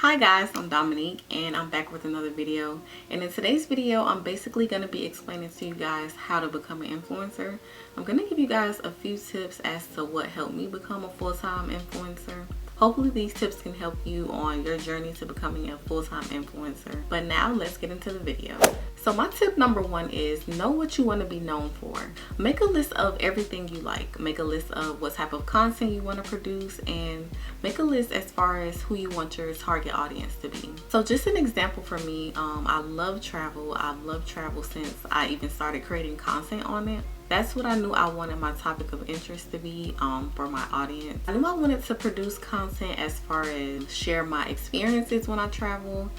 Hi guys, I'm Dominique and I'm back with another video. And in today's video, I'm basically going to be explaining to you guys how to become an influencer. I'm going to give you guys a few tips as to what helped me become a full-time influencer. Hopefully these tips can help you on your journey to becoming a full-time influencer. But now let's get into the video. So my tip number one is know what you want to be known for. Make a list of everything you like. Make a list of what type of content you want to produce, and make a list as far as who you want your target audience to be. So just an example for me, I love travel. I've loved travel since I even started creating content on it. That's what I knew I wanted my topic of interest to be for my audience. I knew I wanted to produce content as far as share my experiences when I travel,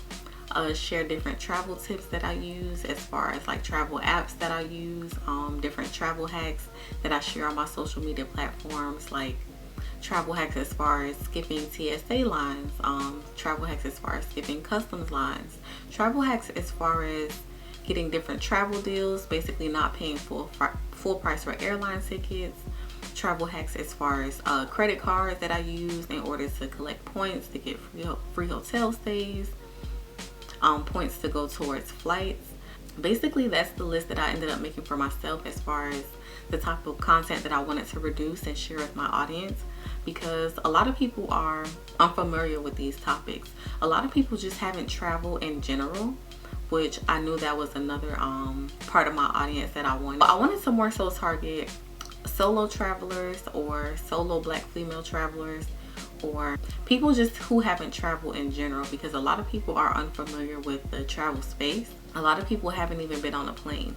share different travel tips that I use as far as like travel apps that I use, different travel hacks that I share on my social media platforms, like travel hacks as far as skipping TSA lines, travel hacks as far as skipping customs lines, travel hacks as far as getting different travel deals, basically not paying full price for airline tickets, travel hacks as far as credit cards that I use in order to collect points to get free hotel stays, points to go towards flights. Basically that's the list that I ended up making for myself as far as the type of content that I wanted to produce and share with my audience, because a lot of people are unfamiliar with these topics. A lot of people just haven't traveled in general, which I knew that was another part of my audience that I wanted. I wanted to more so target solo travelers or solo black female travelers, or people just who haven't traveled in general, because a lot of people are unfamiliar with the travel space. A lot of people haven't even been on a plane.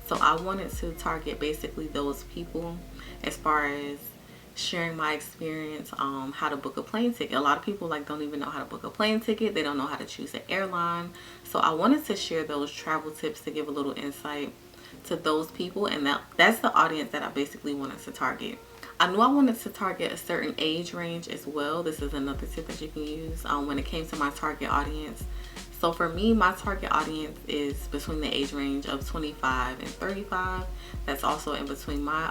So I wanted to target basically those people as far as sharing my experience, how to book a plane ticket. A lot of people don't even know how to book a plane ticket. They don't know how to choose an airline. So I wanted to share those travel tips to give a little insight to those people, and that's the audience that I basically wanted to target. I knew I wanted to target a certain age range as well. This is another tip that you can use when it came to my target audience. So for me, my target audience is between the age range of 25 and 35. That's also in between my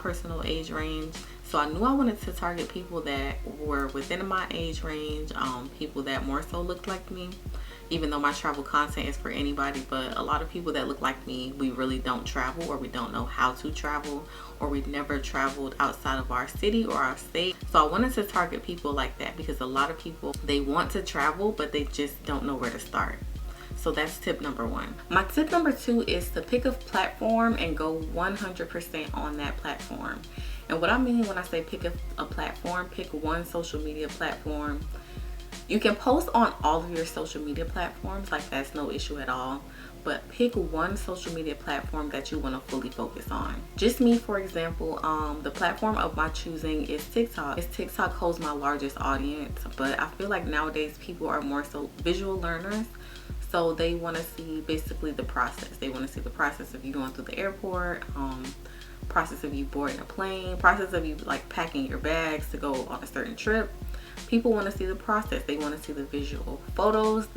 personal age range. So I knew I wanted to target people that were within my age range, people that more so looked like me, even though my travel content is for anybody. But a lot of people that look like me, we really don't travel, or we don't know how to travel, or we've never traveled outside of our city or our state. So I wanted to target people like that, because a lot of people, they want to travel but they just don't know where to start. So that's tip number one. My tip number two is to pick a platform and go 100% on that platform. And what I mean when I say pick a platform, pick one social media platform. You can post on all of your social media platforms, that's no issue at all. But pick one social media platform that you want to fully focus on. Just me, for example, the platform of my choosing is TikTok. TikTok holds my largest audience, but I feel like nowadays people are more so visual learners. So they want to see basically the process. They want to see the process of you going through the airport, process of you boarding a plane, process of you packing your bags to go on a certain trip. People want to see the process. They want to see the visual. Photos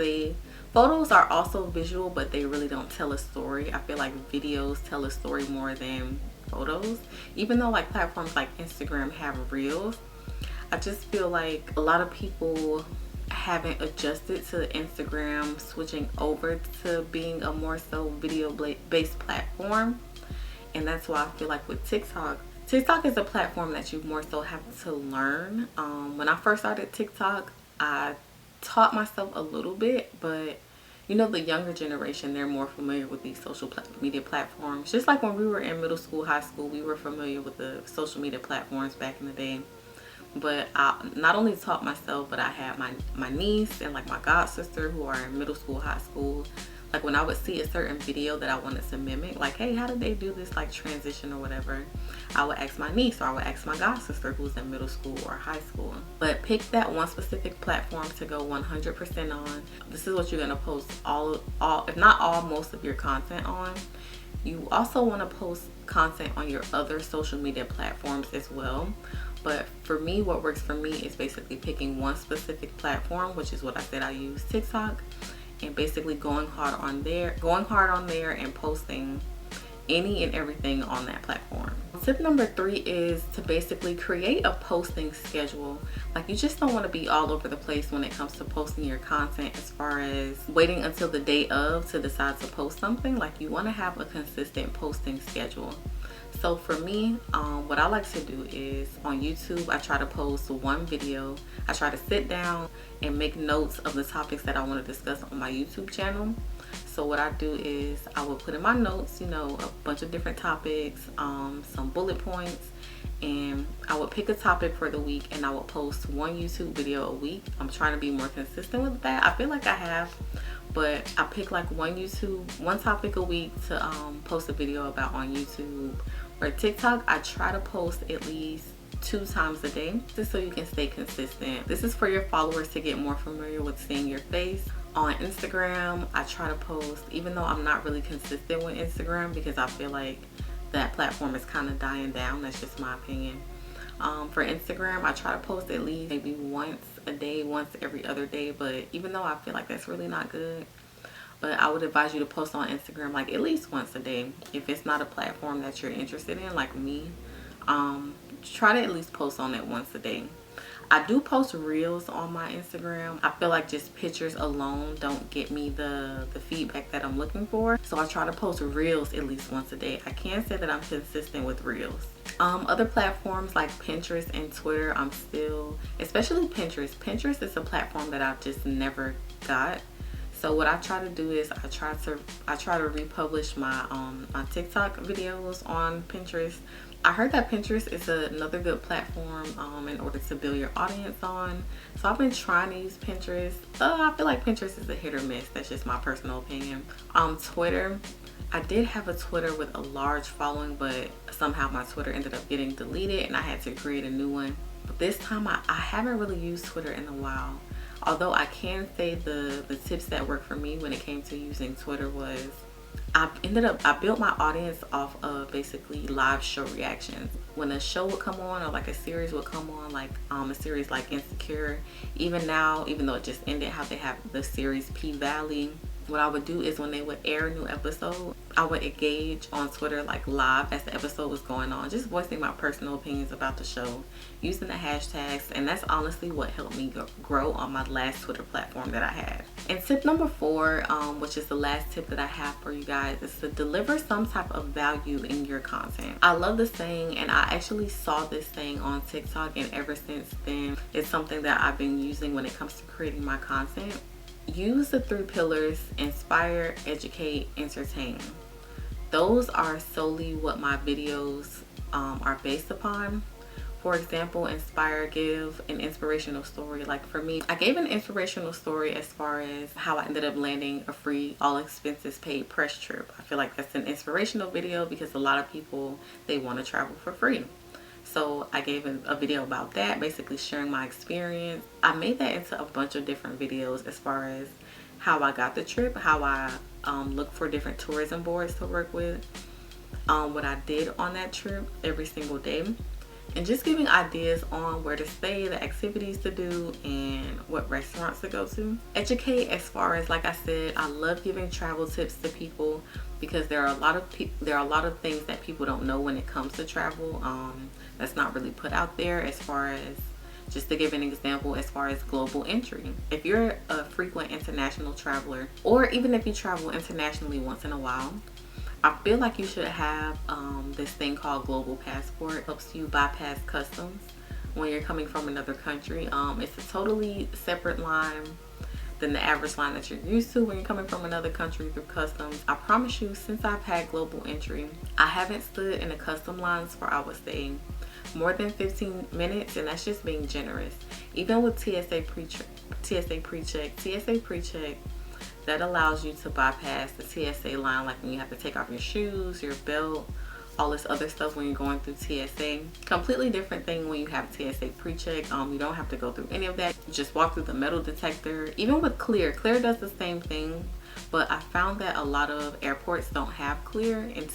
are also visual, but they really don't tell a story. I feel like videos tell a story more than photos. Even though platforms like Instagram have reels, I just feel like a lot of people haven't adjusted to Instagram switching over to being a more so video based platform. And that's why I feel like with TikTok is a platform that you more so have to learn. When I first started TikTok, I taught myself a little bit, but the younger generation, they're more familiar with these social media platforms. Just like when we were in middle school, high school, we were familiar with the social media platforms back in the day. But I not only taught myself, but I had my niece and my god sister who are in middle school, high school. When I would see a certain video that I wanted to mimic, hey, how did they do this transition or whatever, I would ask my niece, or I would ask my god sister who's in middle school or high school. But pick that one specific platform to go 100% on. This is what you're gonna post all if not all, most of your content on. You also want to post content on your other social media platforms as well. But for me, what works for me is basically picking one specific platform, which is what I said I use, TikTok, and basically going hard on there and posting any and everything on that platform. Tip number 3 is to basically create a posting schedule. Like, you just don't want to be all over the place when it comes to posting your content, as far as waiting until the day of to decide to post something. Like, you want to have a consistent posting schedule. So for me, what I like to do is on YouTube, I try to post one video. I try to sit down and make notes of the topics that I want to discuss on my YouTube channel. So what I do is I will put in my notes, you know, a bunch of different topics, some bullet points, and I would pick a topic for the week and I would post one YouTube video a week. I'm trying to be more consistent with that. I feel like I have, but I pick like one topic a week to post a video about on YouTube. For TikTok, I try to post at least 2 times a day, just so you can stay consistent. This is for your followers to get more familiar with seeing your face. On Instagram, I try to post, even though I'm not really consistent with Instagram because I feel like that platform is kind of dying down. That's just my opinion. For Instagram, I try to post at least maybe once a day, once every other day, but even though I feel like that's really not good, but I would advise you to post on Instagram like at least once a day. If it's not a platform that you're interested in, like me, try to at least post on it once a day. I do post reels on my Instagram. I feel like just pictures alone don't get me the feedback that I'm looking for. So I try to post reels at least once a day. I can say that I'm consistent with reels. Other platforms like Pinterest and Twitter, I'm still, especially Pinterest. Pinterest is a platform that I've just never got. So what I try to do is I try to republish my my TikTok videos on Pinterest. I heard that Pinterest is another good platform in order to build your audience on. So I've been trying to use Pinterest. I feel like Pinterest is a hit or miss. That's just my personal opinion. Twitter. I did have a Twitter with a large following, but somehow my Twitter ended up getting deleted and I had to create a new one. But this time I haven't really used Twitter in a while. Although I can say the tips that worked for me when it came to using Twitter was I built my audience off of basically live show reactions. When a show would come on or like a series would come on, like a series like Insecure, even now, even though it just ended, how they have the series P-Valley, what I would do is when they would air a new episode, I would engage on Twitter like live as the episode was going on, just voicing my personal opinions about the show, using the hashtags, and that's honestly what helped me grow on my last Twitter platform that I had. And tip number 4, which is the last tip that I have for you guys, is to deliver some type of value in your content. I love this saying, and I actually saw this saying on TikTok, and ever since then, it's something that I've been using when it comes to creating my content. Use the 3 pillars: inspire, educate, entertain. Those are solely what my videos are based upon. For example, inspire, give an inspirational story. Like for me, I gave an inspirational story as far as how I ended up landing a free, all expenses paid press trip. I feel like that's an inspirational video because a lot of people, they want to travel for free. So I gave a video about that, basically sharing my experience. I made that into a bunch of different videos as far as how I got the trip, how I looked for different tourism boards to work with, what I did on that trip every single day, and just giving ideas on where to stay, the activities to do, and what restaurants to go to. Educate, as far as, like I said, I love giving travel tips to people because there are a lot of things that people don't know when it comes to travel. That's not really put out there, as far as, just to give an example, as far as global entry. If you're a frequent international traveler, or even if you travel internationally once in a while, I feel like you should have this thing called Global Passport. It helps you bypass customs when you're coming from another country. It's a totally separate line than the average line that you're used to when you're coming from another country through customs. I promise you, since I've had global entry, I haven't stood in the custom lines for, I would say, more than 15 minutes, and that's just being generous. Even with TSA pre-check, that allows you to bypass the TSA line, like when you have to take off your shoes, your belt, all this other stuff when you're going through TSA. Completely different thing when you have TSA pre-check. You don't have to go through any of that. You just walk through the metal detector. Even with Clear does the same thing, but I found that a lot of airports don't have Clear, and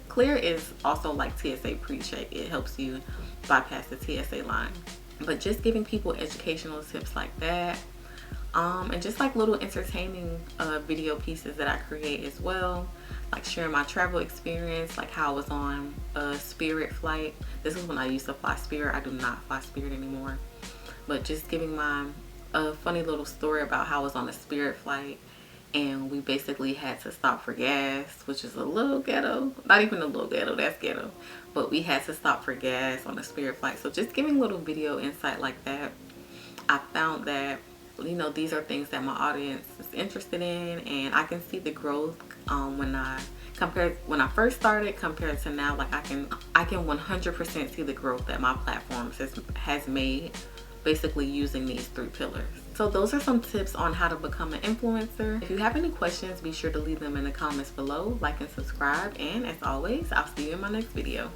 Clear is also like TSA pre-check. It helps you bypass the TSA line. But just giving people educational tips like that, and just like little entertaining video pieces that I create as well. like sharing my travel experience, like how I was on a Spirit flight. This is when I used to fly Spirit. I do not fly Spirit anymore. But just giving my a funny little story about how I was on a Spirit flight and we basically had to stop for gas, which is a little ghetto. Not even a little ghetto, that's ghetto. But we had to stop for gas on a Spirit flight. So just giving little video insight like that. I found that, you know, these are things that my audience is interested in, and I can see the growth when I first started compared to now. Like I can 100% see the growth that my platform has made, basically using these 3 pillars. So those are some tips on how to become an influencer. If you have any questions, be sure to leave them in the comments below. Like and subscribe, and as always, I'll see you in my next video.